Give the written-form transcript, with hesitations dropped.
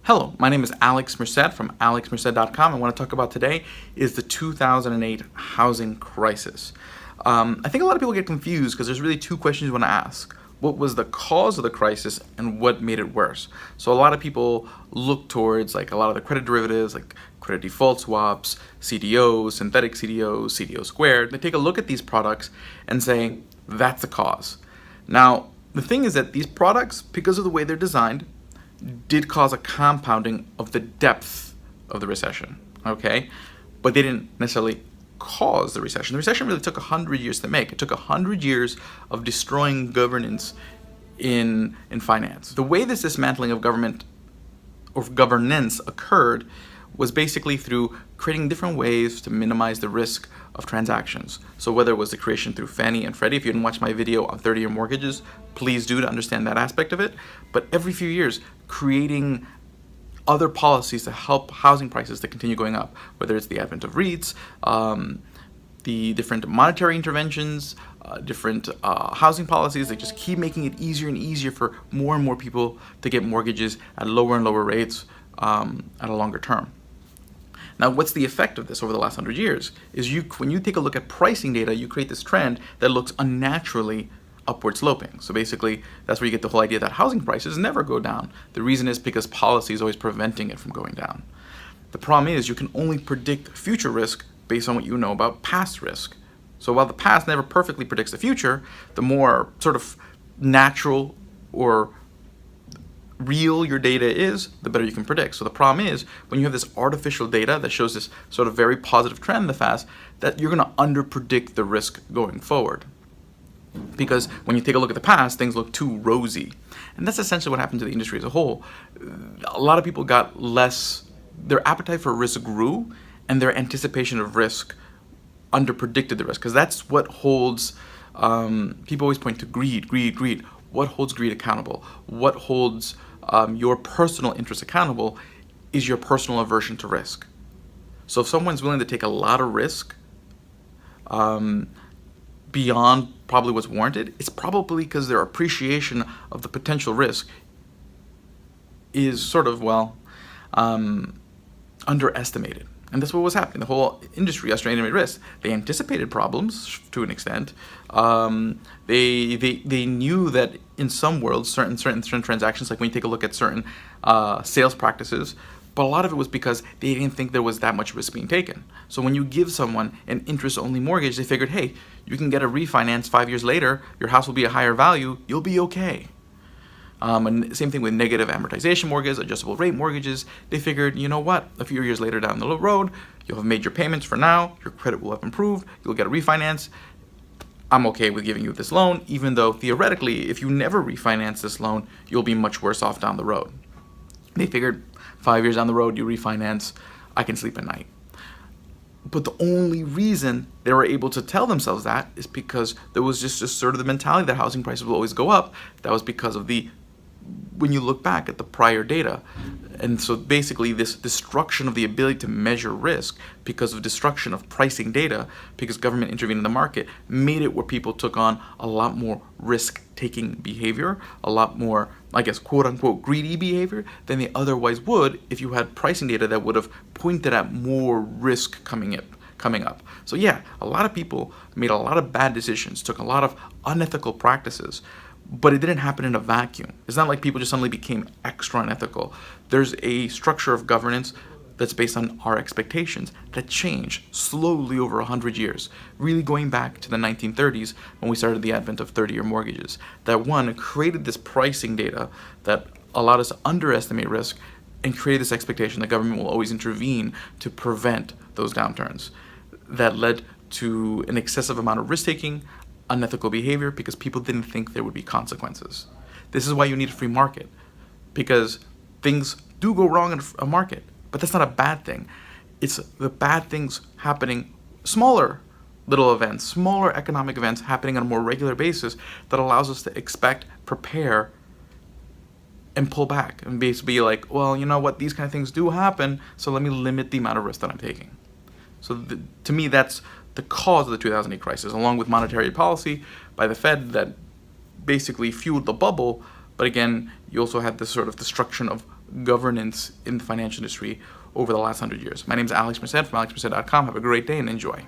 Hello, my name is Alex Merced from alexmerced.com, and what I want to talk about today is the 2008 housing crisis. I think a lot of people get confused because there's really two questions you want to ask. What was the cause of the crisis and what made it worse? So a lot of people look towards like a lot of the credit derivatives like credit default swaps, CDOs, synthetic CDOs, CDO squared. They take a look at these products and say, that's the cause. Now, the thing is that these products, because of the way they're designed, did cause a compounding of the depth of the recession, okay? But they didn't necessarily cause the recession. The recession really took 100 years to make. It took 100 years of destroying governance in finance. The way this dismantling of government or governance occurred was basically through creating different ways to minimize the risk of transactions. So whether it was the creation through Fannie and Freddie, if you didn't watch my video on 30-year mortgages, please do to understand that aspect of it. But every few years, creating other policies to help housing prices to continue going up, whether it's the advent of REITs, the different monetary interventions, different housing policies that just keep making it easier and easier for more and more people to get mortgages at lower and lower rates at a longer term. Now, what's the effect of this over the last 100 years is when you take a look at pricing data, you create this trend that looks unnaturally upward sloping. So basically, that's where you get the whole idea that housing prices never go down. The reason is because policy is always preventing it from going down. The problem is you can only predict future risk based on what you know about past risk. So while the past never perfectly predicts the future, the more sort of natural or real your data is, the better you can predict. So the problem is when you have this artificial data that shows this sort of very positive trend in the past, that you're going to underpredict the risk going forward. Because when you take a look at the past, things look too rosy. And that's essentially what happened to the industry as a whole. A lot of people got less, their appetite for risk grew, and their anticipation of risk underpredicted the risk. Because that's what holds, people always point to greed. What holds greed accountable? What holds your personal interest accountable is your personal aversion to risk. So if someone's willing to take a lot of risk beyond probably what's warranted, it's probably because their appreciation of the potential risk is sort of, underestimated. And that's what was happening. The whole industry underestimated risk. They anticipated problems to an extent. They knew that in some worlds, certain transactions, like when you take a look at certain sales practices, but a lot of it was because they didn't think there was that much risk being taken. So when you give someone an interest-only mortgage, they figured, hey, you can get a refinance 5 years later, your house will be a higher value, you'll be okay. And same thing with negative amortization mortgages, adjustable rate mortgages. They figured, you know what, a few years later down the road, you'll have made your payments for now, your credit will have improved, you'll get a refinance. I'm okay with giving you this loan, even though theoretically, if you never refinance this loan, you'll be much worse off down the road. They figured 5 years down the road, you refinance, I can sleep at night. But the only reason they were able to tell themselves that is because there was just sort of the mentality that housing prices will always go up. That was because of when you look back at the prior data. And so basically this destruction of the ability to measure risk because of destruction of pricing data, because government intervened in the market, made it where people took on a lot more risk-taking behavior, a lot more, I guess, quote-unquote greedy behavior than they otherwise would if you had pricing data that would have pointed at more risk coming up. So yeah, a lot of people made a lot of bad decisions, took a lot of unethical practices, but it didn't happen in a vacuum. It's not like people just suddenly became extra unethical. There's a structure of governance that's based on our expectations that change slowly over 100 years, really going back to the 1930s when we started the advent of 30-year mortgages. That one created this pricing data that allowed us to underestimate risk and created this expectation that government will always intervene to prevent those downturns. That led to an excessive amount of risk-taking, unethical behavior, because people didn't think there would be consequences. This is why you need a free market, because things do go wrong in a market, but that's not a bad thing. It's the bad things happening, smaller little events, smaller economic events happening on a more regular basis that allows us to expect, prepare, and pull back and basically be like, well, you know what, these kind of things do happen, so let me limit the amount of risk that I'm taking. So to me, that's the cause of the 2008 crisis, along with monetary policy by the Fed that basically fueled the bubble. But again, you also had this sort of destruction of governance in the financial industry over the last 100 years. My name is Alex Merced from alexmerced.com. Have a great day and enjoy.